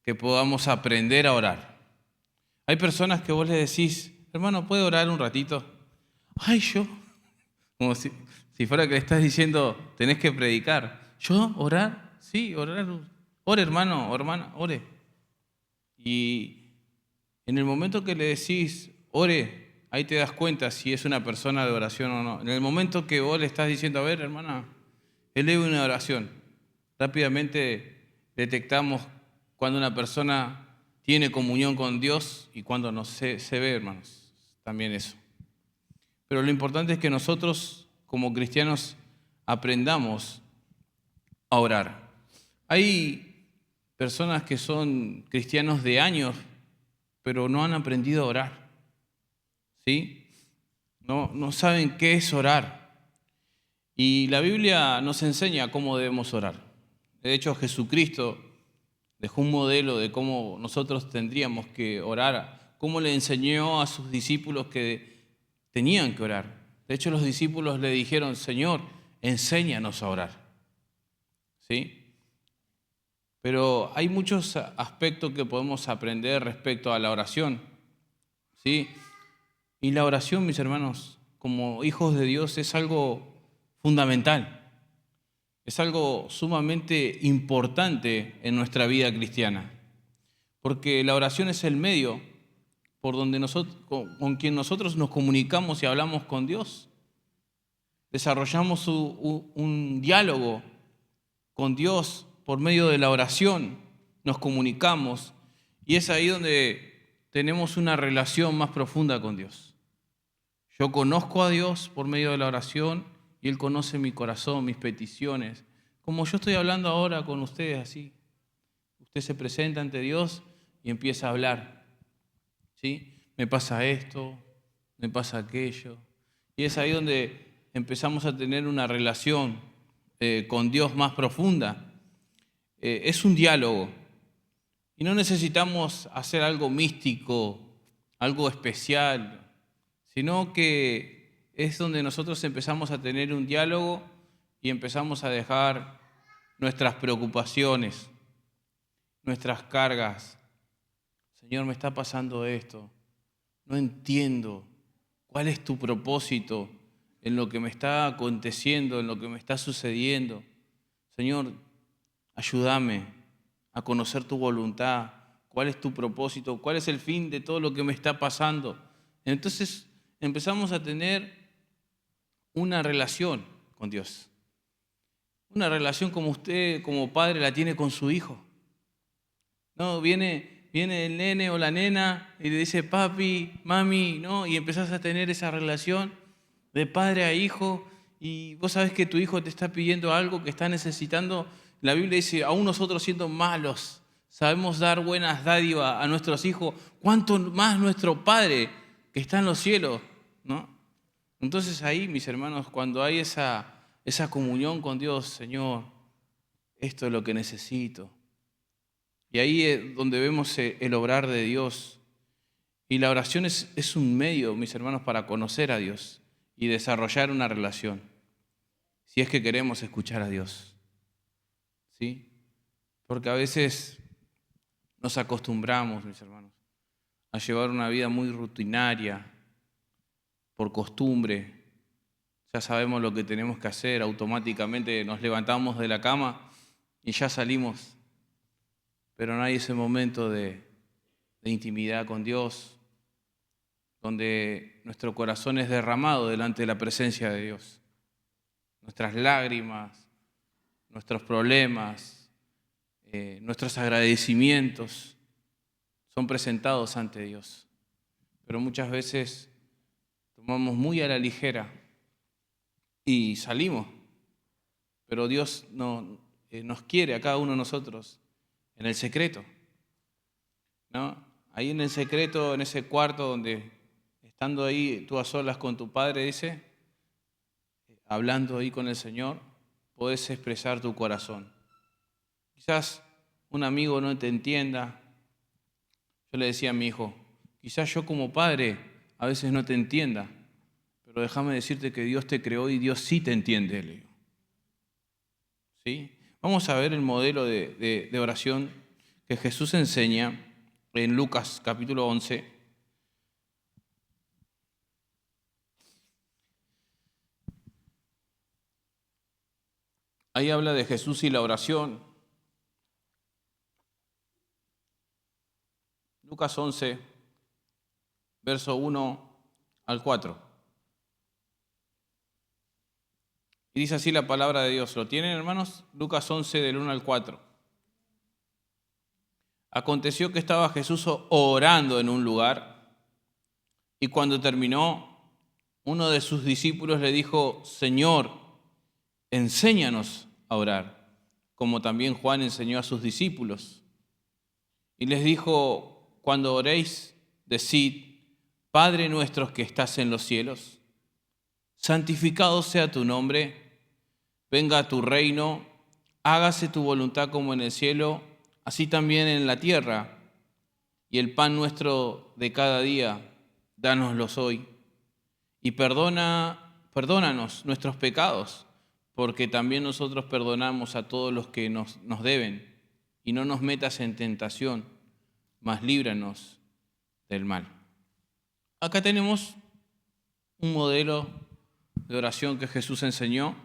que podamos aprender a orar. Hay personas que vos le decís, hermano, ¿puede orar un ratito? Ay, yo, como si fuera que le estás diciendo, tenés que predicar. ¿Yo? ¿Orar? Sí, orar. Ore, hermano o hermana, ore. Y en el momento que le decís, ore, ahí te das cuenta si es una persona de oración o no. En el momento que vos le estás diciendo, a ver, hermana, eleve una oración, rápidamente detectamos cuando una persona tiene comunión con Dios y cuando no se ve, hermanos, también eso. Pero lo importante es que nosotros, como cristianos, aprendamos a orar. Hay personas que son cristianos de años, pero no han aprendido a orar, ¿sí? No saben qué es orar. Y la Biblia nos enseña cómo debemos orar. De hecho, Jesucristo dejó un modelo de cómo nosotros tendríamos que orar, cómo le enseñó a sus discípulos que tenían que orar. De hecho, los discípulos le dijeron, Señor, enséñanos a orar, ¿sí? Pero hay muchos aspectos que podemos aprender respecto a la oración, ¿sí? Y la oración, mis hermanos, como hijos de Dios, es algo fundamental. Es algo sumamente importante en nuestra vida cristiana, porque la oración es el medio por donde con quien nosotros nos comunicamos y hablamos con Dios. Desarrollamos un diálogo con Dios por medio de la oración, nos comunicamos y es ahí donde tenemos una relación más profunda con Dios. Yo conozco a Dios por medio de la oración y Él conoce mi corazón, mis peticiones. Como yo estoy hablando ahora con ustedes así. Usted se presenta ante Dios y empieza a hablar. ¿Sí? Me pasa esto, me pasa aquello. Y es ahí donde empezamos a tener una relación con Dios más profunda. Es un diálogo. Y no necesitamos hacer algo místico, algo especial, sino que es donde nosotros empezamos a tener un diálogo y empezamos a dejar nuestras preocupaciones, nuestras cargas. Señor, me está pasando esto, no entiendo cuál es tu propósito en lo que me está aconteciendo, en lo que me está sucediendo. Señor, ayúdame a conocer tu voluntad, cuál es tu propósito, cuál es el fin de todo lo que me está pasando. Entonces empezamos a tener una relación con Dios. Una relación como usted, como padre, la tiene con su hijo. No, viene el nene o la nena y le dice papi, mami, ¿no? Y empezás a tener esa relación de padre a hijo y vos sabés que tu hijo te está pidiendo algo que está necesitando. La Biblia dice, aún nosotros siendo malos, sabemos dar buenas dádivas a nuestros hijos, cuánto más nuestro Padre que está en los cielos, ¿no? Entonces ahí, mis hermanos, cuando hay esa comunión con Dios, Señor, esto es lo que necesito. Y ahí es donde vemos el obrar de Dios. Y la oración es un medio, mis hermanos, para conocer a Dios y desarrollar una relación, si es que queremos escuchar a Dios, ¿sí? Porque a veces nos acostumbramos, mis hermanos, a llevar una vida muy rutinaria, por costumbre. Ya sabemos lo que tenemos que hacer, automáticamente nos levantamos de la cama y ya salimos. Pero no hay ese momento de intimidad con Dios, donde nuestro corazón es derramado delante de la presencia de Dios. Nuestras lágrimas, nuestros problemas, nuestros agradecimientos son presentados ante Dios. Pero muchas veces tomamos muy a la ligera y salimos. Pero Dios nos quiere a cada uno de nosotros en el secreto, ¿no? Ahí en el secreto, en ese cuarto donde, estando ahí tú a solas con tu Padre, dice, hablando ahí con el Señor, podés expresar tu corazón. Quizás un amigo no te entienda. Yo le decía a mi hijo, quizás yo como padre a veces no te entienda, pero déjame decirte que Dios te creó y Dios sí te entiende, le digo. ¿Sí? Vamos a ver el modelo de oración que Jesús enseña en Lucas capítulo 11. Ahí habla de Jesús y la oración. Lucas 11, verso 1 al 4. Y dice así la palabra de Dios. ¿Lo tienen, hermanos? Lucas 11, del 1 al 4. Aconteció que estaba Jesús orando en un lugar, y cuando terminó, uno de sus discípulos le dijo: Señor, enséñanos a orar, como también Juan enseñó a sus discípulos. Y les dijo: cuando oréis, decid: Padre nuestro que estás en los cielos, santificado sea tu nombre, venga a tu reino, hágase tu voluntad como en el cielo, así también en la tierra. Y el pan nuestro de cada día, dánoslo hoy. Y perdónanos nuestros pecados, porque también nosotros perdonamos a todos los que nos deben. Y no nos metas en tentación, mas líbranos del mal. Acá tenemos un modelo de oración que Jesús enseñó.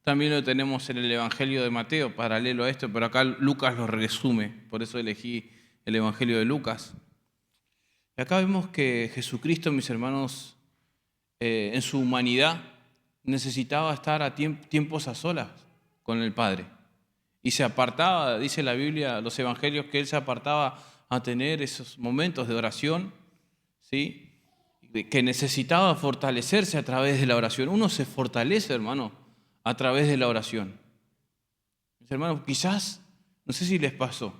También lo tenemos en el Evangelio de Mateo, paralelo a esto, pero acá Lucas lo resume, por eso elegí el Evangelio de Lucas. Y acá vemos que Jesucristo, mis hermanos, en su humanidad necesitaba estar a tiempos a solas con el Padre. Y se apartaba, dice la Biblia, los evangelios, que él se apartaba a tener esos momentos de oración, ¿sí? Que necesitaba fortalecerse a través de la oración. Uno se fortalece, hermano, a través de la oración. Mis hermanos, quizás, no sé si les pasó,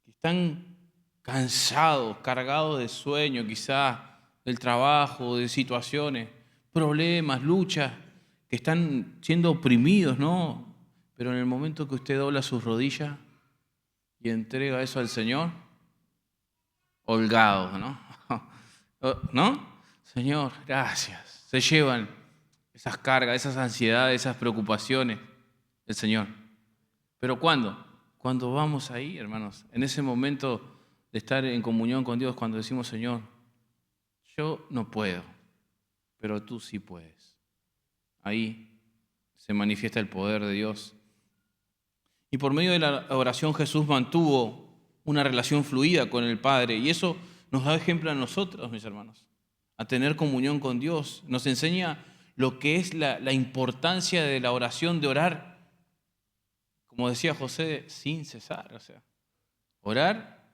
que están cansados, cargados de sueño, quizás del trabajo, de situaciones, problemas, luchas, que están siendo oprimidos, ¿no? Pero en el momento que usted dobla sus rodillas y entrega eso al Señor, holgado, ¿no? ¿No? Señor, gracias. Se llevan esas cargas, esas ansiedades, esas preocupaciones del Señor. ¿Pero cuándo? Cuando vamos ahí, hermanos, en ese momento de estar en comunión con Dios, cuando decimos: Señor, yo no puedo, pero tú sí puedes. Ahí se manifiesta el poder de Dios. Y por medio de la oración Jesús mantuvo una relación fluida con el Padre. Y eso nos da ejemplo a nosotros, mis hermanos, a tener comunión con Dios. Nos enseña lo que es la importancia de la oración, de orar, como decía José, sin cesar. O sea, orar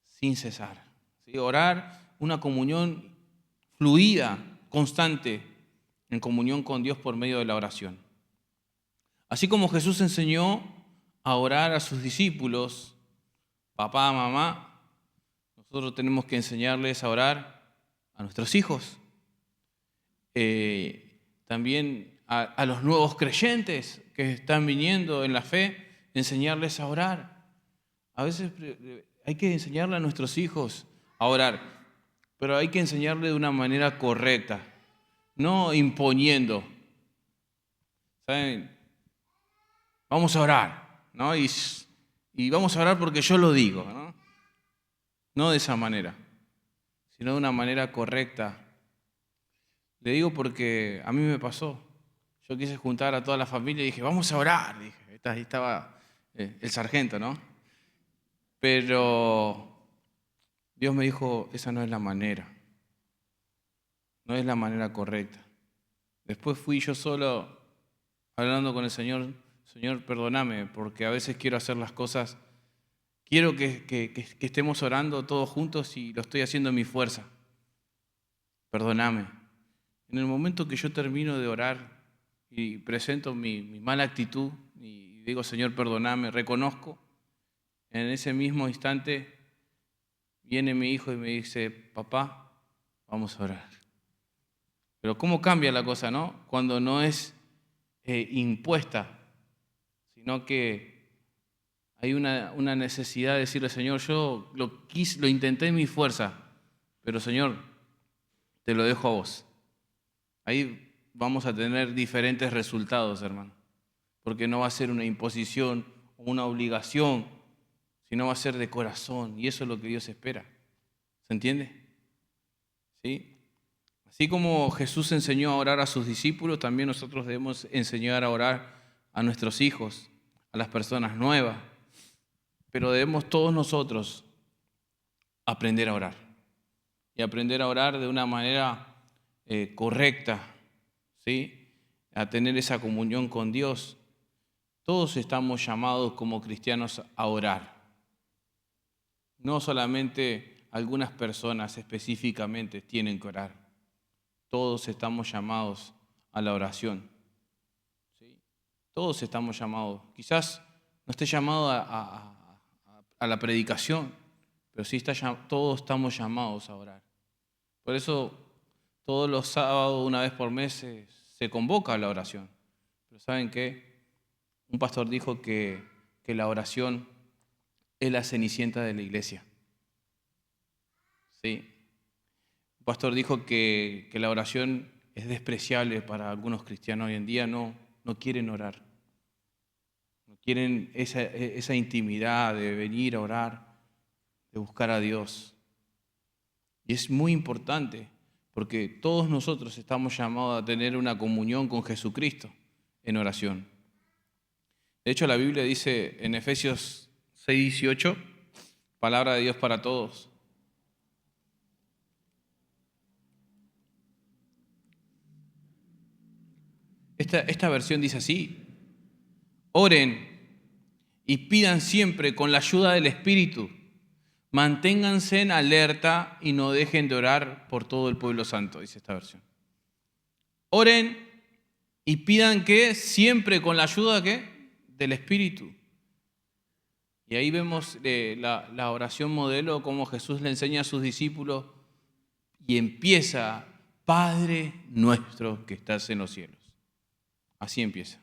sin cesar. ¿Sí? Orar una comunión fluida, constante, en comunión con Dios por medio de la oración. Así como Jesús enseñó a orar a sus discípulos, papá, mamá, nosotros tenemos que enseñarles a orar a nuestros hijos. También a los nuevos creyentes que están viniendo en la fe, enseñarles a orar. A veces hay que enseñarle a nuestros hijos a orar, pero hay que enseñarle de una manera correcta, no imponiendo. ¿Saben? Vamos a orar, ¿no? Y vamos a orar porque yo lo digo, ¿no? No de esa manera, sino de una manera correcta. Le digo porque a mí me pasó. Yo quise juntar a toda la familia y dije: vamos a orar. Dije, ahí estaba el sargento, ¿no? Pero Dios me dijo: esa no es la manera. No es la manera correcta. Después fui yo solo hablando con el Señor: Señor, perdóname, porque a veces quiero hacer las cosas, quiero que estemos orando todos juntos y lo estoy haciendo en mi fuerza. Perdóname. En el momento que yo termino de orar y presento mi mala actitud y digo: Señor, perdóname, reconozco, en ese mismo instante viene mi hijo y me dice: papá, vamos a orar. Pero ¿cómo cambia la cosa, no? Cuando no es impuesta, sino que hay una necesidad de decirle: Señor, yo lo intenté en mi fuerza, pero Señor, te lo dejo a vos. Ahí vamos a tener diferentes resultados, hermano, porque no va a ser una imposición o una obligación, sino va a ser de corazón. Y eso es lo que Dios espera. ¿Se entiende? ¿Sí? Así como Jesús enseñó a orar a sus discípulos, también nosotros debemos enseñar a orar a nuestros hijos, a las personas nuevas. Pero debemos todos nosotros aprender a orar. Y aprender a orar de una manera correcta, ¿sí? A tener esa comunión con Dios. Todos estamos llamados como cristianos a orar. No solamente algunas personas específicamente tienen que orar. Todos estamos llamados a la oración. ¿Sí? Todos estamos llamados. Quizás no esté llamado a la predicación, pero sí todos estamos llamados a orar. Por eso todos los sábados, una vez por mes, se convoca a la oración. Pero ¿saben qué? Un pastor dijo que la oración es la cenicienta de la iglesia. ¿Sí? Un pastor dijo que la oración es despreciable para algunos cristianos hoy en día, no quieren orar. No quieren esa intimidad de venir a orar, de buscar a Dios. Y es muy importante porque todos nosotros estamos llamados a tener una comunión con Jesucristo en oración. De hecho, la Biblia dice en Efesios 6:18, palabra de Dios para todos. Esta versión dice así: oren y pidan siempre con la ayuda del Espíritu. Manténganse en alerta y no dejen de orar por todo el pueblo santo, dice esta versión. Oren y pidan que siempre con la ayuda del Espíritu. Y ahí vemos la oración modelo, como Jesús le enseña a sus discípulos y empieza: Padre nuestro que estás en los cielos. Así empieza.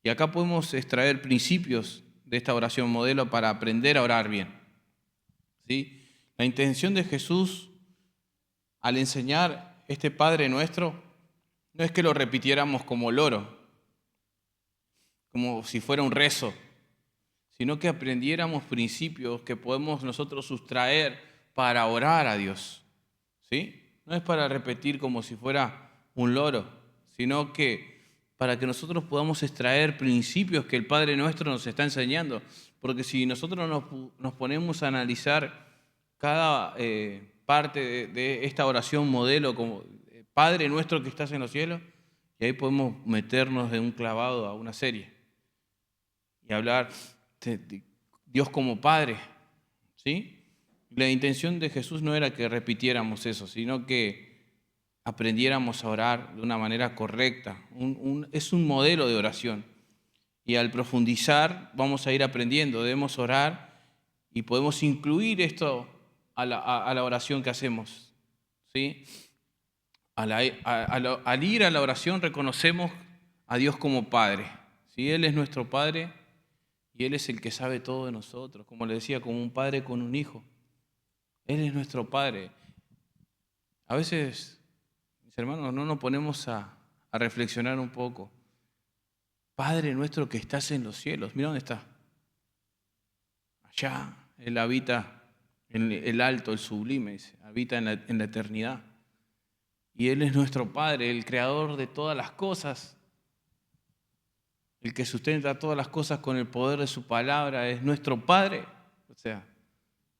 Y acá podemos extraer principios de esta oración modelo para aprender a orar bien. ¿Sí? La intención de Jesús al enseñar este Padre nuestro no es que lo repitiéramos como loro, como si fuera un rezo, sino que aprendiéramos principios que podemos nosotros sustraer para orar a Dios. ¿Sí? No es para repetir como si fuera un loro, sino que para que nosotros podamos extraer principios que el Padre nuestro nos está enseñando. Porque si nosotros nos ponemos a analizar cada parte de esta oración modelo como Padre nuestro que estás en los cielos, y ahí podemos meternos de un clavado a una serie y hablar de Dios como Padre, ¿sí? La intención de Jesús no era que repitiéramos eso, sino que aprendiéramos a orar de una manera correcta. Es un modelo de oración. Y al profundizar vamos a ir aprendiendo, debemos orar y podemos incluir esto a la oración que hacemos. ¿Sí? Al ir a la oración reconocemos a Dios como Padre. ¿Sí? Él es nuestro Padre y Él es el que sabe todo de nosotros. Como le decía, como un padre con un hijo. Él es nuestro Padre. A veces, mis hermanos, no nos ponemos a reflexionar un poco. Padre nuestro que estás en los cielos. Mira dónde está. Allá. Él habita en el alto, el sublime, dice, habita en la eternidad. Y Él es nuestro Padre, el creador de todas las cosas. El que sustenta todas las cosas con el poder de su palabra es nuestro Padre. O sea,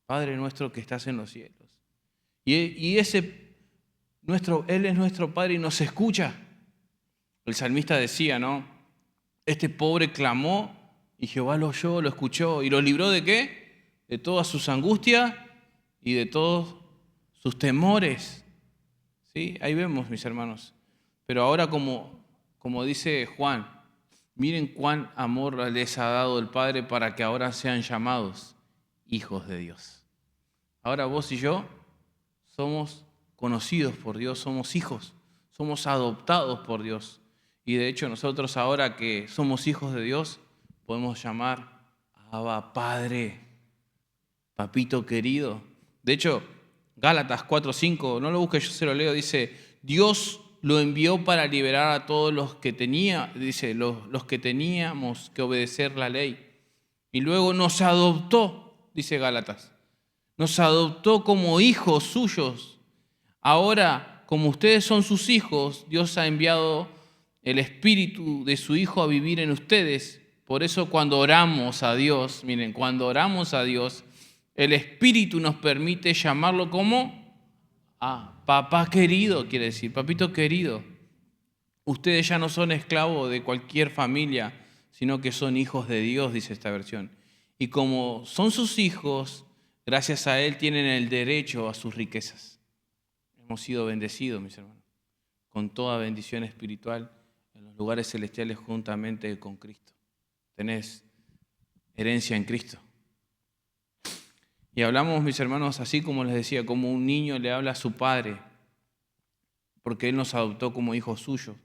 Padre nuestro que estás en los cielos. Y Él es nuestro Padre y nos escucha. El salmista decía, ¿no? Este pobre clamó y Jehová lo oyó, lo escuchó y lo libró ¿de qué? De todas sus angustias y de todos sus temores. ¿Sí? Ahí vemos, mis hermanos. Pero ahora como dice Juan, miren cuán amor les ha dado el Padre para que ahora sean llamados hijos de Dios. Ahora vos y yo somos conocidos por Dios, somos hijos, somos adoptados por Dios. Y de hecho nosotros ahora que somos hijos de Dios, podemos llamar Abba Padre, papito querido. De hecho, Gálatas 4:5, no lo busques, yo se lo leo, dice, Dios lo envió para liberar a todos los que los que teníamos que obedecer la ley. y luego nos adoptó, dice Gálatas. Nos adoptó como hijos suyos. Ahora, como ustedes son sus hijos, Dios ha enviado el Espíritu de su Hijo a vivir en ustedes. Por eso cuando oramos a Dios, miren, cuando oramos a Dios, el Espíritu nos permite llamarlo como papá querido, quiere decir, papito querido. Ustedes ya no son esclavos de cualquier familia, sino que son hijos de Dios, dice esta versión. Y como son sus hijos, gracias a Él tienen el derecho a sus riquezas. Hemos sido bendecidos, mis hermanos, con toda bendición espiritual en los lugares celestiales juntamente con Cristo. Tenés herencia en Cristo. Y hablamos, mis hermanos, así como les decía, como un niño le habla a su padre, porque Él nos adoptó como hijos suyos.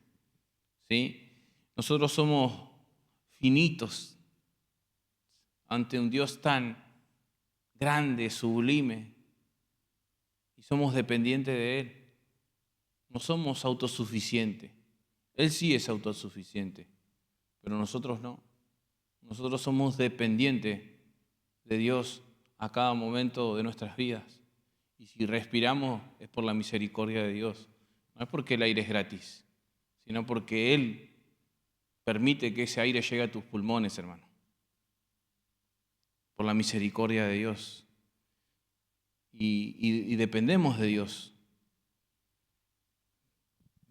¿Sí? Nosotros somos finitos ante un Dios tan grande, sublime, y somos dependientes de Él. No somos autosuficientes. Él sí es autosuficiente, pero nosotros no. Nosotros somos dependientes de Dios a cada momento de nuestras vidas. Y si respiramos es por la misericordia de Dios. No es porque el aire es gratis, sino porque Él permite que ese aire llegue a tus pulmones, hermano. Por la misericordia de Dios. Y dependemos de Dios.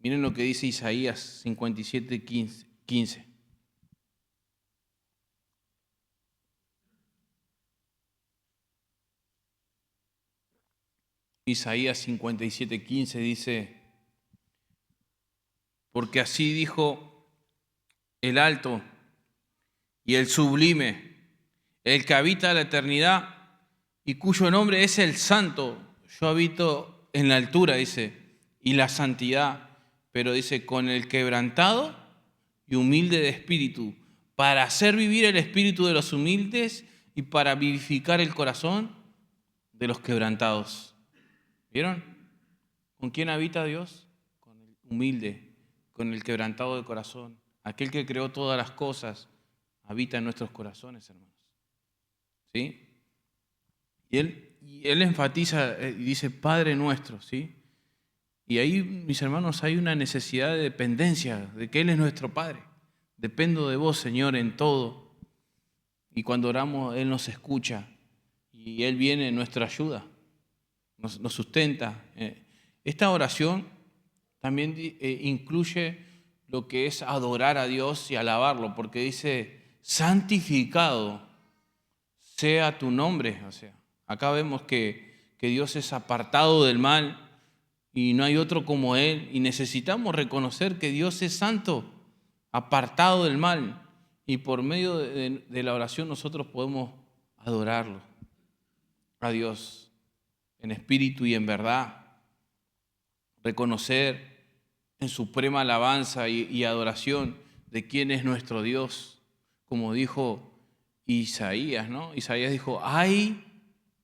Miren lo que dice Isaías 57, 15. Isaías 57, 15 dice: porque así dijo el alto y el sublime, el que habita la eternidad y cuyo nombre es el Santo. Yo habito en la altura, dice, y la santidad, pero dice, con el quebrantado y humilde de espíritu, para hacer vivir el espíritu de los humildes y para vivificar el corazón de los quebrantados. ¿Vieron? ¿Con quién habita Dios? Con el humilde, con el quebrantado de corazón. Aquel que creó todas las cosas habita en nuestros corazones, hermanos. ¿Sí? Y él enfatiza y dice, Padre nuestro, ¿sí? Y ahí, mis hermanos, hay una necesidad de dependencia, de que Él es nuestro Padre. Dependo de vos, Señor, en todo. Y cuando oramos, Él nos escucha y Él viene en nuestra ayuda, nos sustenta. Esta oración también incluye lo que es adorar a Dios y alabarlo, porque dice, santificado sea tu nombre. O sea, acá vemos que Dios es apartado del mal y no hay otro como Él, y necesitamos reconocer que Dios es santo, apartado del mal, y por medio de la oración nosotros podemos adorarlo a Dios en espíritu y en verdad, reconocer en suprema alabanza y adoración de quién es nuestro Dios, como dijo Isaías, ¿no? Isaías dijo, ay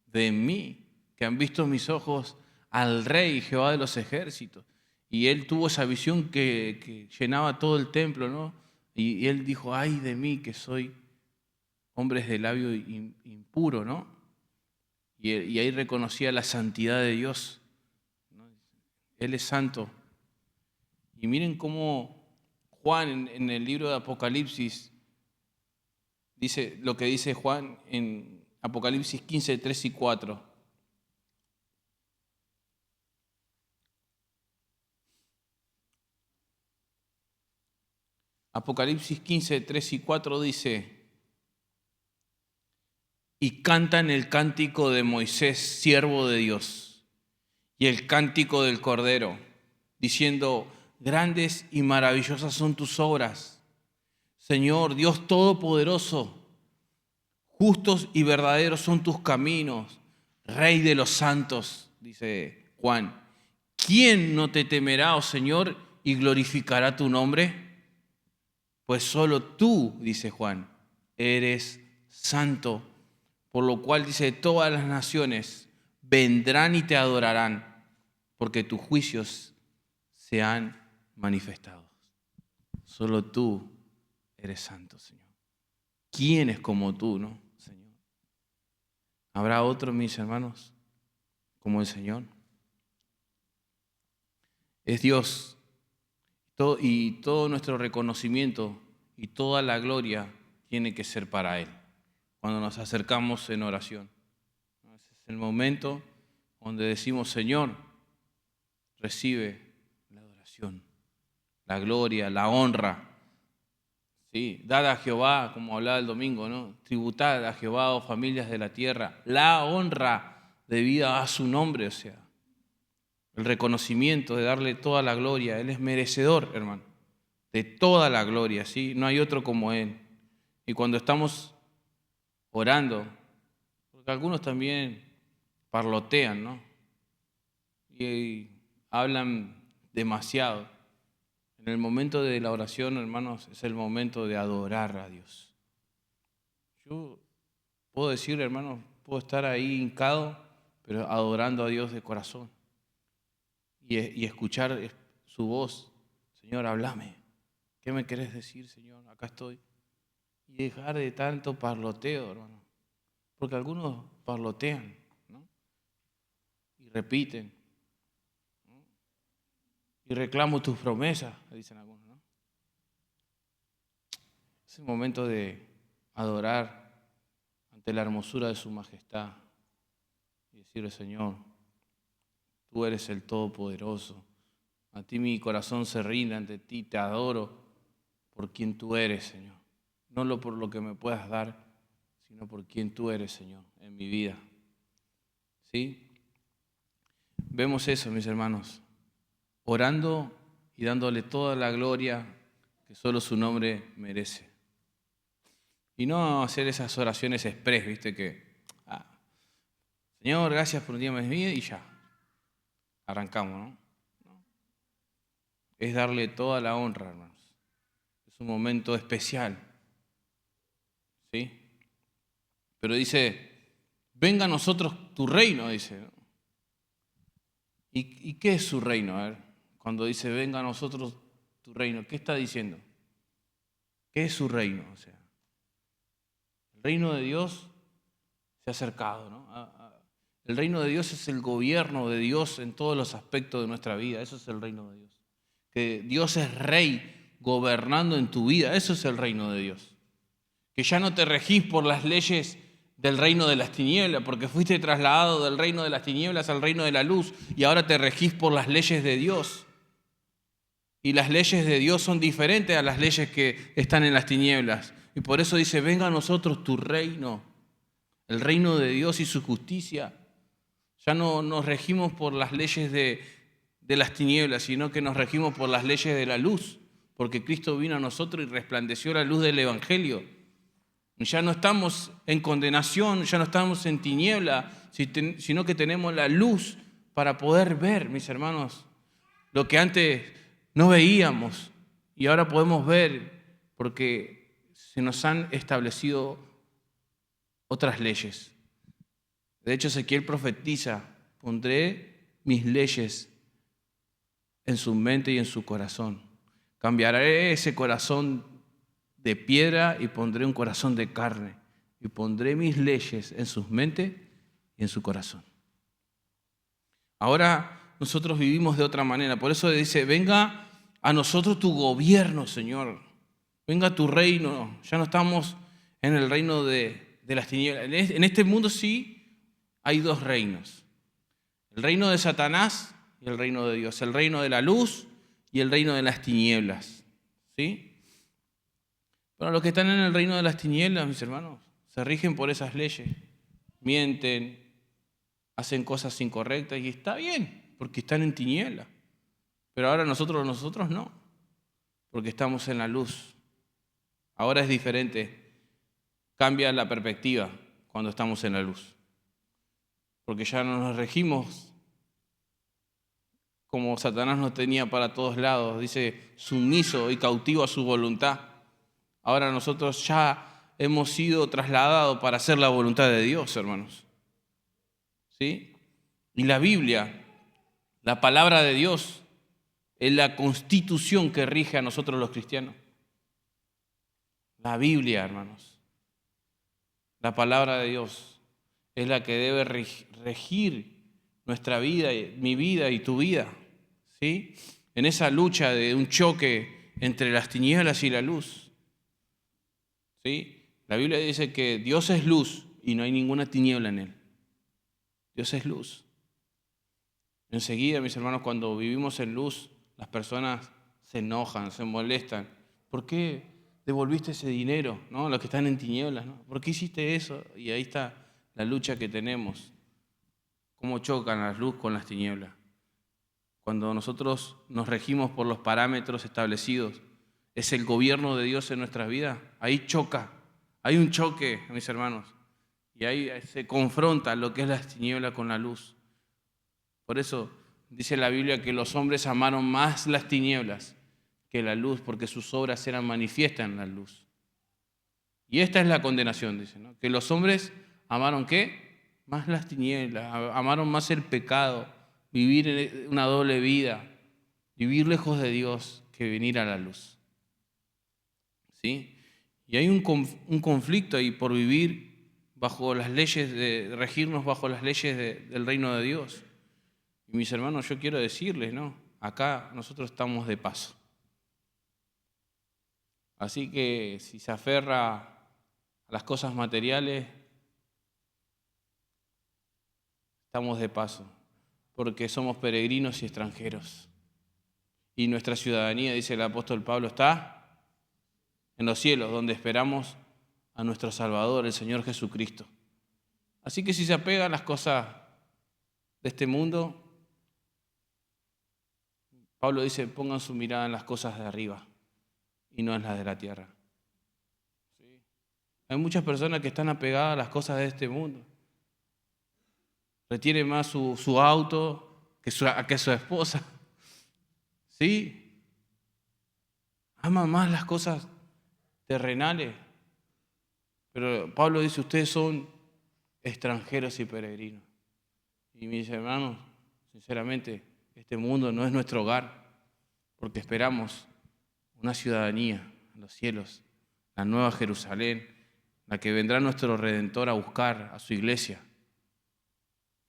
de mí, que han visto mis ojos al Rey Jehová de los ejércitos. Y él tuvo esa visión que llenaba todo el templo, ¿no? Y él dijo, ay de mí, que soy hombre de labio impuro, ¿no? Y ahí reconocía la santidad de Dios, ¿no? Él es santo. Y miren cómo Juan en el libro de Apocalipsis dice lo que dice Juan en Apocalipsis 15, 3 y 4. Apocalipsis 15, 3 y 4 dice, y cantan el cántico de Moisés, siervo de Dios, y el cántico del Cordero, diciendo, grandes y maravillosas son tus obras, Señor Dios Todopoderoso, justos y verdaderos son tus caminos, Rey de los santos, dice Juan. ¿Quién no te temerá, oh Señor, y glorificará tu nombre? Pues solo tú, dice Juan, eres santo, por lo cual dice, todas las naciones vendrán y te adorarán, porque tus juicios se han manifestado. Solo tú eres santo, Señor. ¿Quién es como tú, no? ¿Habrá otro, mis hermanos, como el Señor? Es Dios. Y todo nuestro reconocimiento y toda la gloria tiene que ser para Él cuando nos acercamos en oración. Ese es el momento donde decimos: Señor, recibe la adoración, la gloria, la honra. ¿Sí? Dad a Jehová, como hablaba el domingo, ¿no? Tributad a Jehová, oh familias de la tierra, la honra debida a su nombre, o sea, el reconocimiento de darle toda la gloria. Él es merecedor, hermano, de toda la gloria, ¿sí? No hay otro como Él. Y cuando estamos orando, porque algunos también parlotean, ¿no? Y hablan demasiado. En el momento de la oración, hermanos, es el momento de adorar a Dios. Yo puedo decir, hermanos, puedo estar ahí hincado, pero adorando a Dios de corazón. Y escuchar su voz: Señor, háblame. ¿Qué me querés decir, Señor? Acá estoy. Y dejar de tanto parloteo, hermano. Porque algunos parlotean, ¿no? Y repiten, ¿no? Y reclamo tus promesas, dicen algunos, ¿no? Es el momento de adorar ante la hermosura de su majestad y decirle: Señor, tú eres el Todopoderoso. A ti mi corazón se rinde ante ti, te adoro por quien tú eres, Señor. No por lo que me puedas dar, sino por quien tú eres, Señor, en mi vida. ¿Sí? Vemos eso, mis hermanos, orando y dándole toda la gloria que solo su nombre merece. Y no hacer esas oraciones express, ¿viste? Señor, gracias por un día más de vida y ya, arrancamos, ¿no? Es darle toda la honra, hermanos. Es un momento especial, ¿sí? Pero dice: venga a nosotros tu reino, dice, ¿no? ¿Y qué es su reino? A ver, cuando dice venga a nosotros tu reino, ¿qué está diciendo? ¿Qué es su reino? O sea, el reino de Dios se ha acercado, ¿no? El reino de Dios es el gobierno de Dios en todos los aspectos de nuestra vida. Eso es el reino de Dios. Que Dios es rey gobernando en tu vida. Eso es el reino de Dios. Que ya no te regís por las leyes del reino de las tinieblas, porque fuiste trasladado del reino de las tinieblas al reino de la luz y ahora te regís por las leyes de Dios. Y las leyes de Dios son diferentes a las leyes que están en las tinieblas. Y por eso dice: venga a nosotros tu reino, el reino de Dios y su justicia. Ya no nos regimos por las leyes de las tinieblas, sino que nos regimos por las leyes de la luz, porque Cristo vino a nosotros y resplandeció la luz del Evangelio. Ya no estamos en condenación, ya no estamos en tiniebla, sino que tenemos la luz para poder ver, mis hermanos, lo que antes no veíamos y ahora podemos ver porque se nos han establecido otras leyes. De hecho, Ezequiel profetiza: pondré mis leyes en su mente y en su corazón. Cambiaré ese corazón de piedra y pondré un corazón de carne. Y pondré mis leyes en sus mentes y en su corazón. Ahora nosotros vivimos de otra manera. Por eso dice: venga a nosotros tu gobierno, Señor. Venga tu reino. Ya no estamos en el reino de las tinieblas. En este mundo sí hay dos reinos. El reino de Satanás y el reino de Dios. El reino de la luz y el reino de las tinieblas. ¿Sí? Pero los que están en el reino de las tinieblas, mis hermanos, se rigen por esas leyes. Mienten, hacen cosas incorrectas y está bien, porque están en tinieblas. Pero ahora nosotros no, porque estamos en la luz. Ahora es diferente. Cambia la perspectiva cuando estamos en la luz. Porque ya no nos regimos como Satanás nos tenía para todos lados. Dice: sumiso y cautivo a su voluntad. Ahora nosotros ya hemos sido trasladados para hacer la voluntad de Dios, hermanos. ¿Sí? Y la Biblia, la palabra de Dios, es la constitución que rige a nosotros los cristianos. La Biblia, hermanos, la palabra de Dios, es la que debe regir nuestra vida, mi vida y tu vida, ¿sí? En esa lucha de un choque entre las tinieblas y la luz, ¿sí? La Biblia dice que Dios es luz y no hay ninguna tiniebla en él. Dios es luz. Enseguida, mis hermanos, cuando vivimos en luz, las personas se enojan, se molestan. ¿Por qué devolviste ese dinero? ¿No? Los que están en tinieblas, ¿no? ¿Por qué hiciste eso? Y ahí está la lucha que tenemos. Cómo chocan la luz con las tinieblas. Cuando nosotros nos regimos por los parámetros establecidos, es el gobierno de Dios en nuestras vidas, ahí choca. Hay un choque, mis hermanos. Y ahí se confronta lo que es la tiniebla con la luz. Por eso dice la Biblia que los hombres amaron más las tinieblas que la luz, porque sus obras eran manifiestas en la luz. Y esta es la condenación, dice, ¿no? Que los hombres amaron ¿qué? Más las tinieblas, amaron más el pecado, vivir en una doble vida, vivir lejos de Dios que venir a la luz. ¿Sí? Y hay un conflicto ahí por vivir bajo las leyes, regirnos bajo las leyes del reino de Dios. Y mis hermanos, yo quiero decirles, ¿no? Acá nosotros estamos de paso. Así que si se aferra a las cosas materiales, estamos de paso, porque somos peregrinos y extranjeros. Y nuestra ciudadanía, dice el apóstol Pablo, está en los cielos, donde esperamos a nuestro Salvador, el Señor Jesucristo. Así que si se apega a las cosas de este mundo, Pablo dice, pongan su mirada en las cosas de arriba y no en las de la tierra. ¿Sí? Hay muchas personas que están apegadas a las cosas de este mundo. Retiene más su auto que su esposa. ¿Sí? Ama más las cosas terrenales. Pero Pablo dice, ustedes son extranjeros y peregrinos. Y mis hermanos, sinceramente, este mundo no es nuestro hogar, porque esperamos una ciudadanía en los cielos, la nueva Jerusalén, la que vendrá nuestro Redentor a buscar a su iglesia.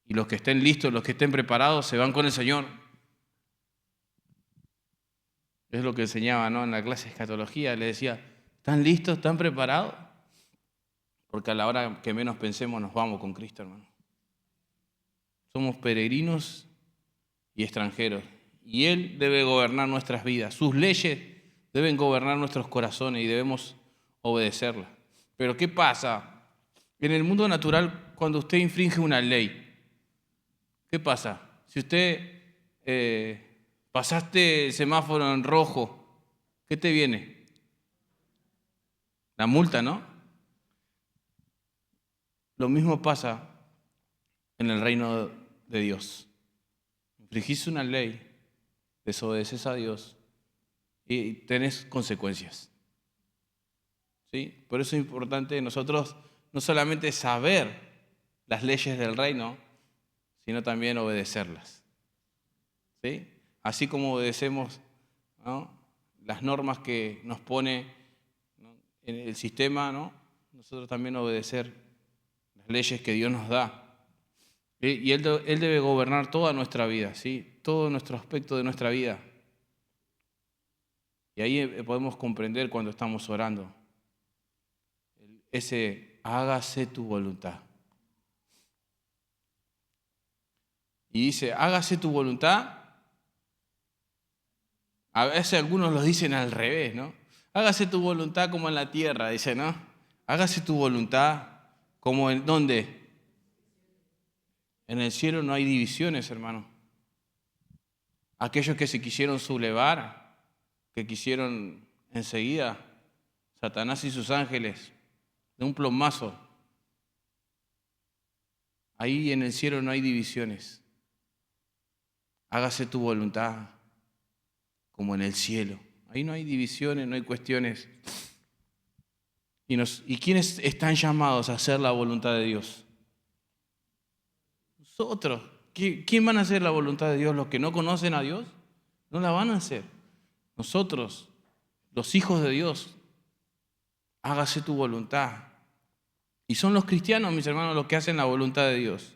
Y los que estén listos, los que estén preparados, se van con el Señor. Es lo que enseñaba, ¿no? En la clase de escatología, le decía, ¿están listos? ¿Están preparados? Porque a la hora que menos pensemos nos vamos con Cristo, hermano. Somos peregrinos y extranjeros. Y Él debe gobernar nuestras vidas. Sus leyes deben gobernar nuestros corazones y debemos obedecerlas. Pero ¿qué pasa? En el mundo natural, cuando usted infringe una ley, ¿qué pasa? Si usted pasaste el semáforo en rojo, ¿qué te viene? La multa, ¿no? Lo mismo pasa en el reino de Dios. Infringís una ley, desobedeces a Dios y tenés consecuencias. ¿Sí? Por eso es importante nosotros no solamente saber las leyes del reino, sino también obedecerlas. ¿Sí? Así como obedecemos, ¿no?, las normas que nos pone, ¿no?, en el sistema, ¿no?, nosotros también obedecer las leyes que Dios nos da. Y Él debe gobernar toda nuestra vida, ¿sí?, todo nuestro aspecto de nuestra vida. Y ahí podemos comprender cuando estamos orando. Ese hágase tu voluntad. Y dice, hágase tu voluntad. A veces algunos lo dicen al revés, ¿no? Hágase tu voluntad como en la tierra, dice, ¿no? Hágase tu voluntad como en ¿dónde? En el cielo no hay divisiones, hermano. Aquellos que se quisieron sublevar, que quisieron enseguida, Satanás y sus ángeles, de un plomazo. Ahí en el cielo no hay divisiones. Hágase tu voluntad como en el cielo. Ahí no hay divisiones, no hay cuestiones. ¿Y quiénes están llamados a hacer la voluntad de Dios? Nosotros. ¿Quién van a hacer la voluntad de Dios? ¿Los que no conocen a Dios? No la van a hacer. Nosotros, los hijos de Dios. Hágase tu voluntad. Y son los cristianos, mis hermanos, los que hacen la voluntad de Dios.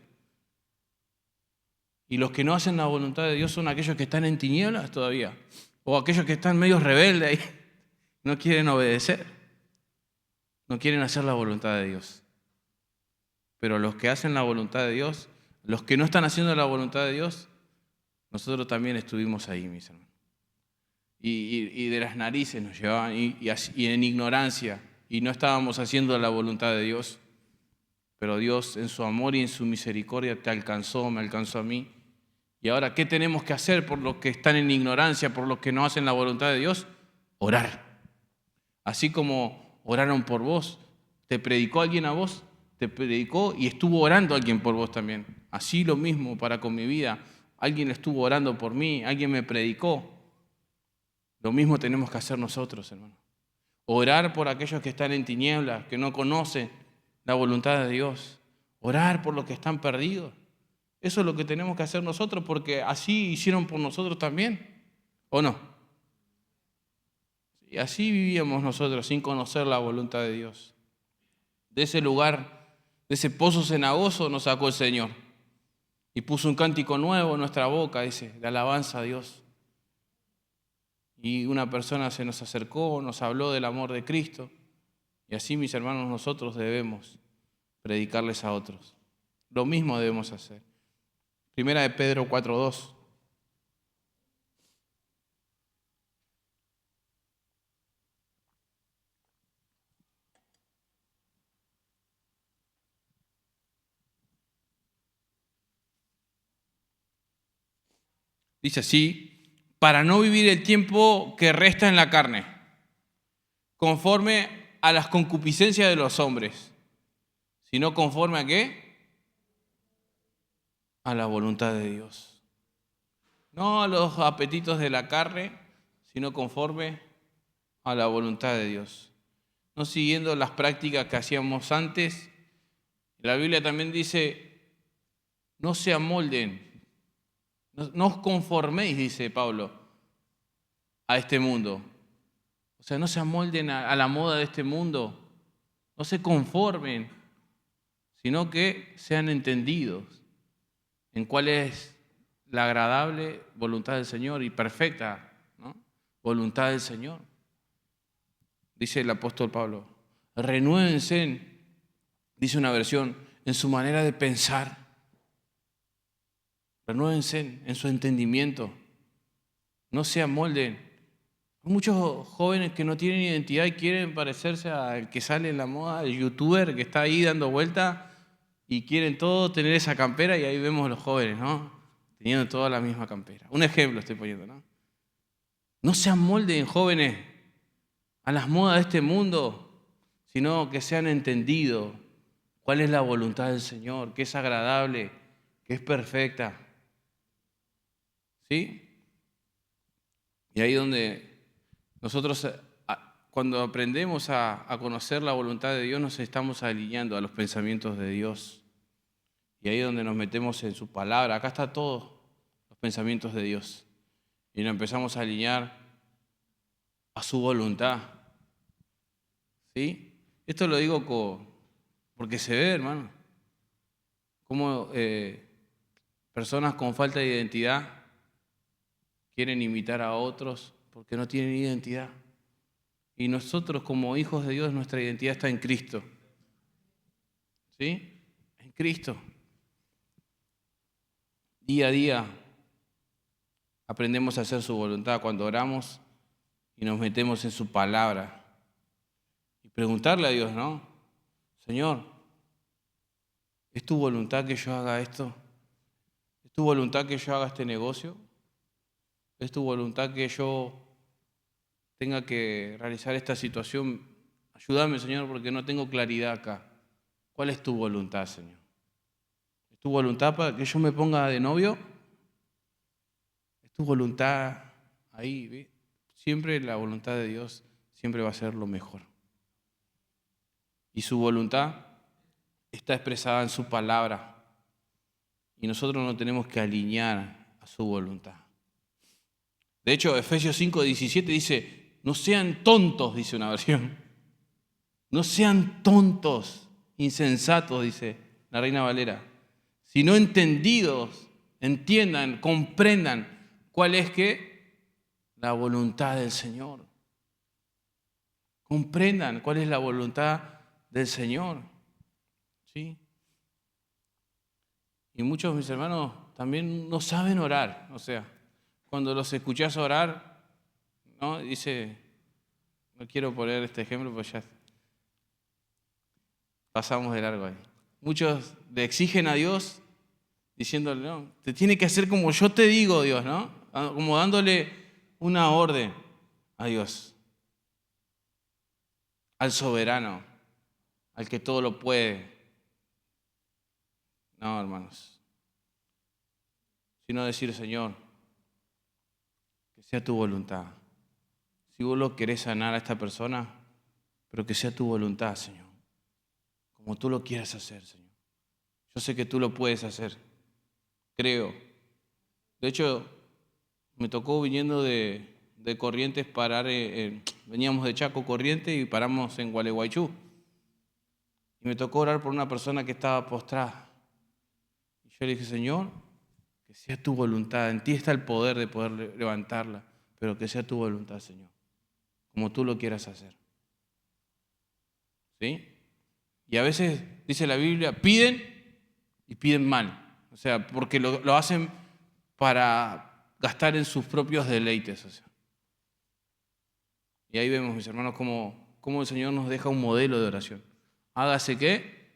Y los que no hacen la voluntad de Dios son aquellos que están en tinieblas todavía. O aquellos que están medio rebeldes ahí. No quieren obedecer. No quieren hacer la voluntad de Dios. Pero los que hacen la voluntad de Dios, los que no están haciendo la voluntad de Dios, nosotros también estuvimos ahí, mis hermanos. Y de las narices nos llevaban, y en ignorancia, y no estábamos haciendo la voluntad de Dios. Pero Dios, en su amor y en su misericordia, te alcanzó, me alcanzó a mí. Y ahora, ¿qué tenemos que hacer por los que están en ignorancia, por los que no hacen la voluntad de Dios? Orar. Así como oraron por vos, te predicó alguien a vos, te predicó y estuvo orando alguien por vos también. Así lo mismo para con mi vida. Alguien estuvo orando por mí, alguien me predicó. Lo mismo tenemos que hacer nosotros, hermano. Orar por aquellos que están en tinieblas, que no conocen la voluntad de Dios. Orar por los que están perdidos. Eso es lo que tenemos que hacer nosotros, porque así hicieron por nosotros también, ¿o no? Y así vivíamos nosotros, sin conocer la voluntad de Dios. De ese lugar, de ese pozo cenagoso nos sacó el Señor. Y puso un cántico nuevo en nuestra boca, dice, de alabanza a Dios. Y una persona se nos acercó, nos habló del amor de Cristo. Y así, mis hermanos, nosotros debemos predicarles a otros. Lo mismo debemos hacer. Primera de Pedro 4:2. Dice así, para no vivir el tiempo que resta en la carne, conforme a las concupiscencias de los hombres, sino conforme a ¿qué? A la voluntad de Dios. No a los apetitos de la carne, sino conforme a la voluntad de Dios. No siguiendo las prácticas que hacíamos antes. La Biblia también dice, no se amolden, no os conforméis, dice Pablo, a este mundo. O sea, no se amolden a la moda de este mundo, no se conformen, sino que sean entendidos en cuál es la agradable voluntad del Señor y perfecta, ¿no? Voluntad del Señor. Dice el apóstol Pablo, renuévense, dice una versión, en su manera de pensar. Renuévense en su entendimiento. No se amolden. Hay muchos jóvenes que no tienen identidad y quieren parecerse al que sale en la moda, el youtuber que está ahí dando vuelta y quieren todos tener esa campera y ahí vemos a los jóvenes, ¿no? Teniendo toda la misma campera. Un ejemplo estoy poniendo, ¿no? No se amolden, jóvenes, a las modas de este mundo, sino que sean entendidos cuál es la voluntad del Señor, que es agradable, que es perfecta. ¿Sí? Y ahí donde nosotros, cuando aprendemos a conocer la voluntad de Dios, nos estamos alineando a los pensamientos de Dios. Y ahí donde nos metemos en su palabra. Acá está todos los pensamientos de Dios. Y nos empezamos a alinear a su voluntad. ¿Sí? Esto lo digo porque se ve, hermano, cómo personas con falta de identidad quieren imitar a otros porque no tienen identidad. Y nosotros como hijos de Dios, nuestra identidad está en Cristo. ¿Sí? En Cristo. Día a día aprendemos a hacer su voluntad cuando oramos y nos metemos en su palabra. Y preguntarle a Dios, ¿no? Señor, ¿es tu voluntad que yo haga esto? ¿Es tu voluntad que yo haga este negocio? ¿Es tu voluntad que yo tenga que realizar esta situación? Ayúdame, Señor, porque no tengo claridad acá. ¿Cuál es tu voluntad, Señor? ¿Es tu voluntad para que yo me ponga de novio? ¿Es tu voluntad ahí? ¿Ve? Siempre la voluntad de Dios siempre va a ser lo mejor. Y su voluntad está expresada en su palabra. Y nosotros nos tenemos que alinear a su voluntad. De hecho, Efesios 5:17 dice, no sean tontos, dice una versión. No sean tontos, insensatos, dice la Reina Valera, sino entendidos, entiendan, comprendan cuál es la voluntad del Señor. Comprendan cuál es la voluntad del Señor. ¿Sí? Y muchos de mis hermanos también no saben orar. O sea, cuando los escuchás orar, ¿no? Dice, no quiero poner este ejemplo, pues ya pasamos de largo ahí. Muchos le exigen a Dios diciéndole, no, te tiene que hacer como yo te digo, Dios, ¿no? Como dándole una orden a Dios, al soberano, al que todo lo puede. No, hermanos. Sino decir, Señor, que sea tu voluntad. Si vos lo querés sanar a esta persona, pero que sea tu voluntad, Señor. Como tú lo quieras hacer, Señor. Yo sé que tú lo puedes hacer. Creo. De hecho, me tocó viniendo de Corrientes parar, veníamos de Chaco, Corrientes, y paramos en Gualeguaychú. Y me tocó orar por una persona que estaba postrada. Y yo le dije, Señor, que sea tu voluntad. En ti está el poder de poder levantarla, pero que sea tu voluntad, Señor. Como tú lo quieras hacer. ¿Sí? Y a veces, dice la Biblia, piden y piden mal. O sea, porque lo hacen para gastar en sus propios deleites. O sea. Y ahí vemos, mis hermanos, cómo el Señor nos deja un modelo de oración. Hágase ¿qué?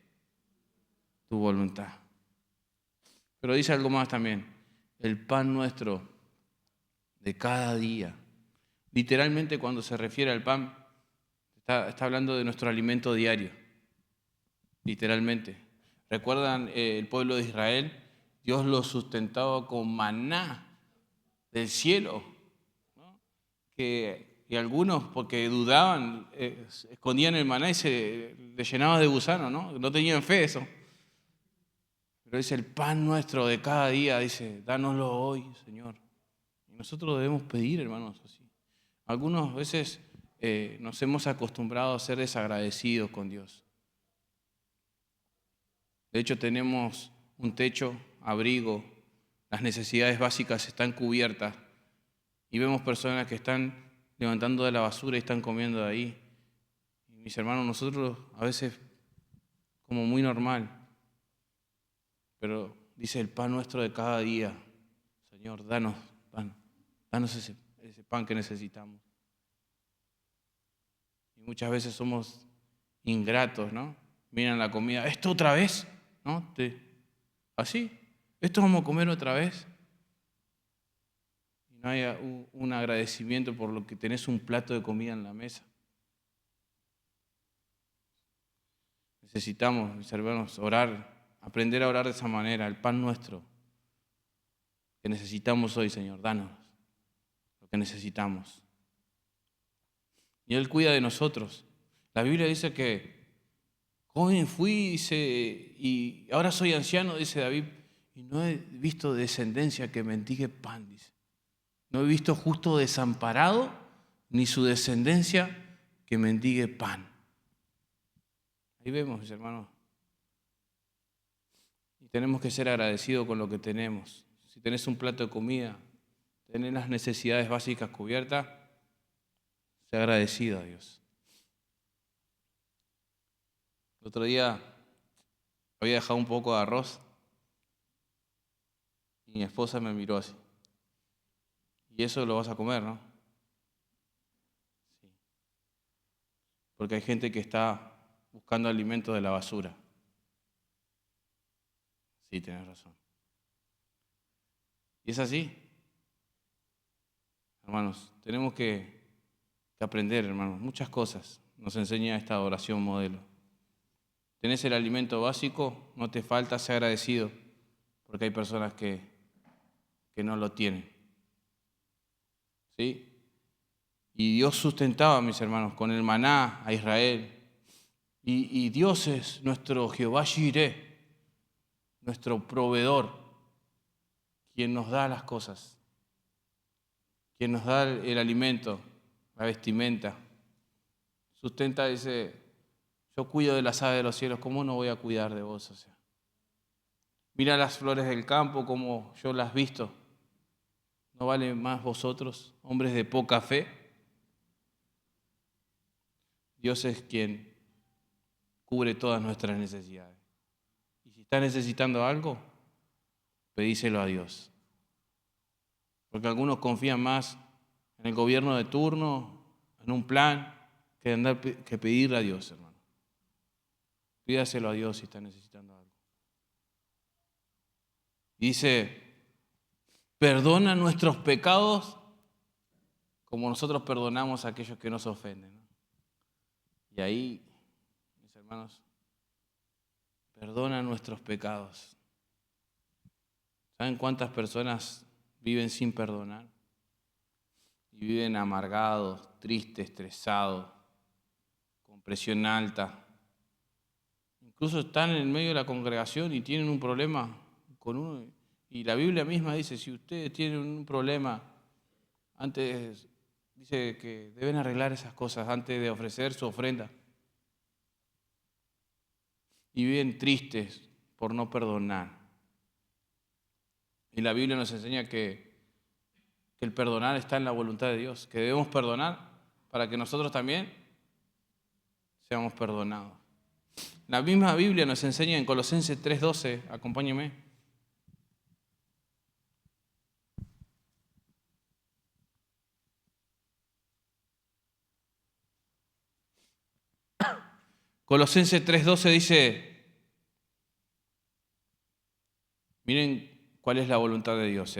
Tu voluntad. Pero dice algo más también. El pan nuestro de cada día. Literalmente cuando se refiere al pan, está hablando de nuestro alimento diario. Literalmente. ¿Recuerdan el pueblo de Israel? Dios los sustentaba con maná del cielo, ¿no? Y algunos, porque dudaban, escondían el maná y se le llenaba de gusano, ¿no? No tenían fe eso. Pero dice, el pan nuestro de cada día, dice, dánoslo hoy, Señor. Y nosotros debemos pedir, hermanos, así. Algunas veces nos hemos acostumbrado a ser desagradecidos con Dios. De hecho, tenemos un techo, abrigo, las necesidades básicas están cubiertas y vemos personas que están levantando de la basura y están comiendo de ahí. Y mis hermanos, nosotros a veces como muy normal, pero dice el pan nuestro de cada día, Señor, danos pan, danos ese pan que necesitamos. Y muchas veces somos ingratos, ¿no? Miran la comida, ¿esto otra vez? ¿No? Así, ¿esto vamos a comer otra vez? Y no haya un agradecimiento por lo que tenés un plato de comida en la mesa. Necesitamos, mis hermanos, orar, aprender a orar de esa manera, el pan nuestro que necesitamos hoy, Señor, danos lo que necesitamos. Y Él cuida de nosotros. La Biblia dice que joven fui, dice, y ahora soy anciano, dice David, y no he visto descendencia que mendigue pan, dice. No he visto justo desamparado, ni su descendencia que mendigue pan. Ahí vemos, mis hermanos. Y tenemos que ser agradecidos con lo que tenemos. Si tenés un plato de comida, tenés las necesidades básicas cubiertas, sé agradecido a Dios. El otro día había dejado un poco de arroz y mi esposa me miró así. Y eso lo vas a comer, ¿no? Sí. Porque hay gente que está buscando alimentos de la basura. Sí, tienes razón. Y es así. Hermanos, tenemos que aprender, hermanos, muchas cosas. Nos enseña esta oración modelo. Tenés el alimento básico, no te falta, ser agradecido, porque hay personas que no lo tienen. ¿Sí? Y Dios sustentaba, mis hermanos, con el maná a Israel. Y Dios es nuestro Jehová Jireh, nuestro proveedor, quien nos da las cosas, quien nos da el alimento, la vestimenta. Sustenta, dice, Yo cuido de las aves de los cielos, ¿cómo no voy a cuidar de vos? O sea, mira las flores del campo, como yo las he visto. ¿No vale más vosotros, hombres de poca fe? Dios es quien cubre todas nuestras necesidades. Y si estás necesitando algo, pedíselo a Dios. Porque algunos confían más en el gobierno de turno, en un plan, que pedirle a Dios, hermano. Pídaselo a Dios si está necesitando algo. Dice, perdona nuestros pecados como nosotros perdonamos a aquellos que nos ofenden. Y ahí, mis hermanos, perdona nuestros pecados. ¿Saben cuántas personas viven sin perdonar? Y viven amargados, tristes, estresados, con presión alta. Incluso están en el medio de la congregación y tienen un problema con uno. Y la Biblia misma dice, si ustedes tienen un problema, antes dice que deben arreglar esas cosas antes de ofrecer su ofrenda. Y viven tristes por no perdonar. Y la Biblia nos enseña que el perdonar está en la voluntad de Dios, que debemos perdonar para que nosotros también seamos perdonados. La misma Biblia nos enseña en Colosenses 3:12, acompáñeme. Colosenses 3:12 dice, miren cuál es la voluntad de Dios,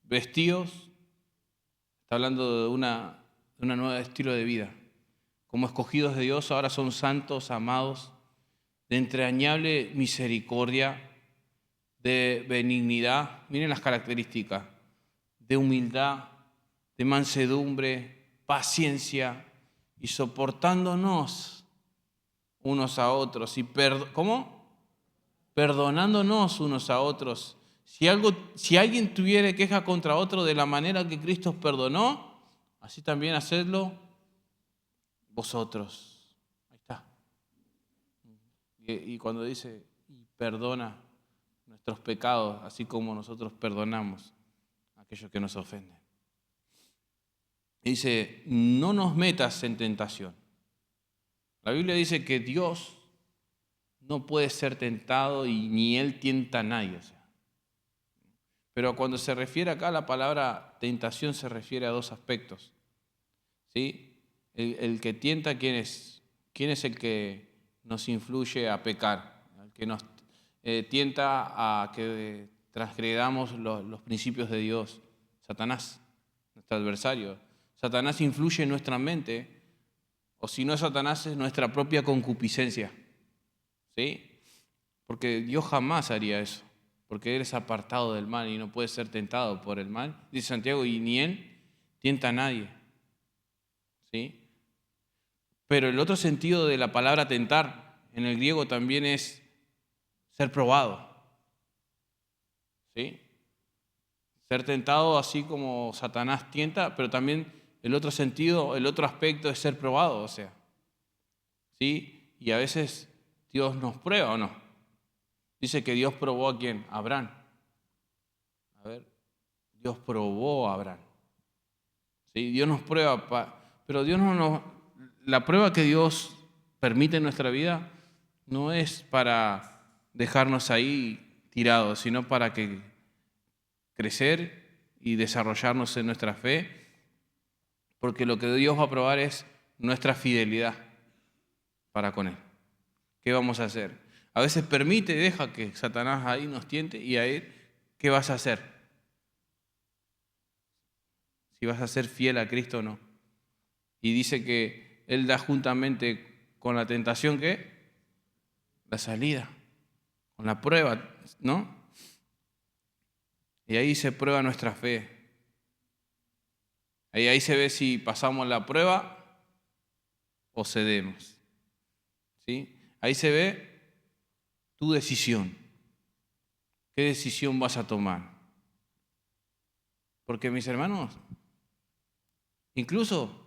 Vestíos, está hablando de una nueva estilo de vida. Como escogidos de Dios, ahora son santos, amados, de entrañable misericordia, de benignidad, miren las características, de humildad, de mansedumbre, paciencia y soportándonos unos a otros. ¿Cómo? Perdonándonos unos a otros. Si alguien tuviera queja contra otro de la manera que Cristo os perdonó, así también hacedlo vosotros. Ahí está. Y cuando dice, y perdona nuestros pecados, así como nosotros perdonamos a aquellos que nos ofenden. Dice, no nos metas en tentación. La Biblia dice que Dios no puede ser tentado y ni Él tienta a nadie. O sea. Pero cuando se refiere acá a la palabra tentación se refiere a dos aspectos. ¿Sí? El que tienta, ¿quién es? ¿Quién es el que nos influye a pecar? El que nos tienta a que transgredamos los principios de Dios. Satanás, nuestro adversario. Satanás influye en nuestra mente, o si no es Satanás, es nuestra propia concupiscencia. ¿Sí? Porque Dios jamás haría eso, porque Él es apartado del mal y no puede ser tentado por el mal. Dice Santiago, y ni Él tienta a nadie. ¿Sí? Pero el otro sentido de la palabra tentar en el griego también es ser probado. ¿Sí? Ser tentado así como Satanás tienta, pero también el otro sentido, el otro aspecto es ser probado, o sea. ¿Sí? Y a veces Dios nos prueba, ¿o no? Dice que Dios probó ¿a quién? A Abraham. A ver, Dios probó a Abraham. ¿Sí? Dios nos prueba, pero Dios no nos... La prueba que Dios permite en nuestra vida no es para dejarnos ahí tirados, sino para que crecer y desarrollarnos en nuestra fe, porque lo que Dios va a probar es nuestra fidelidad para con Él. ¿Qué vamos a hacer? A veces permite, deja que Satanás ahí nos tiente y a Él, ¿qué vas a hacer? Si vas a ser fiel a Cristo o no. Y dice que Él da juntamente con la tentación, ¿qué? La salida, con la prueba, ¿no? Y ahí se prueba nuestra fe. Ahí se ve si pasamos la prueba o cedemos. ¿Sí? Ahí se ve tu decisión. ¿Qué decisión vas a tomar? Porque mis hermanos, incluso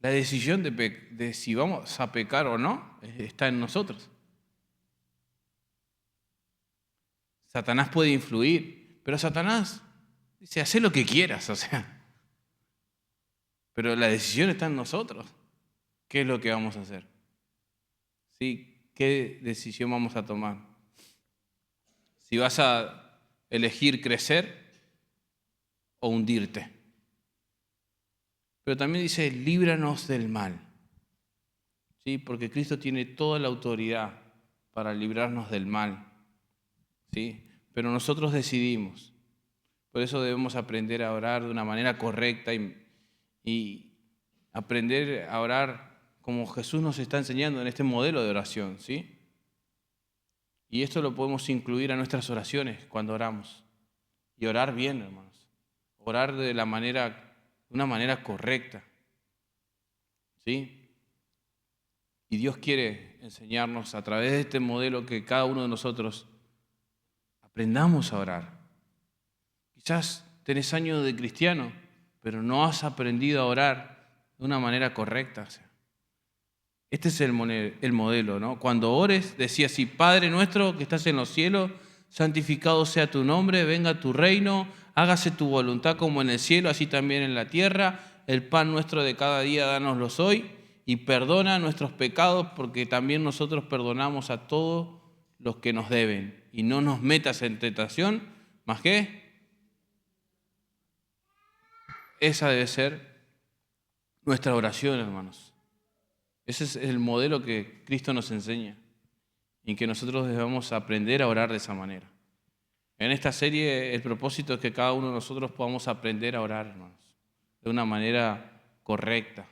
La decisión de si vamos a pecar o no está en nosotros. Satanás puede influir, pero Satanás dice, haz lo que quieras, o sea. Pero la decisión está en nosotros. ¿Qué es lo que vamos a hacer? ¿Sí? ¿Qué decisión vamos a tomar? Si vas a elegir crecer o hundirte. Pero también dice, líbranos del mal. ¿Sí? Porque Cristo tiene toda la autoridad para librarnos del mal. ¿Sí? Pero nosotros decidimos. Por eso debemos aprender a orar de una manera correcta y aprender a orar como Jesús nos está enseñando en este modelo de oración, ¿sí? Y esto lo podemos incluir a nuestras oraciones cuando oramos. Y orar bien, hermanos. Orar de una manera correcta, ¿sí? Y Dios quiere enseñarnos a través de este modelo que cada uno de nosotros aprendamos a orar. Quizás tenés años de cristiano, pero no has aprendido a orar de una manera correcta. O sea, este es el modelo, ¿no? Cuando ores, decía así, Padre nuestro que estás en los cielos, santificado sea tu nombre, venga tu reino, hágase tu voluntad como en el cielo, así también en la tierra. El pan nuestro de cada día, dánoslo hoy, y perdona nuestros pecados, porque también nosotros perdonamos a todos los que nos deben. Y no nos metas en tentación, ¿más qué? Esa debe ser nuestra oración, hermanos. Ese es el modelo que Cristo nos enseña y que nosotros debemos aprender a orar de esa manera. En esta serie el propósito es que cada uno de nosotros podamos aprender a orar, hermanos, de una manera correcta.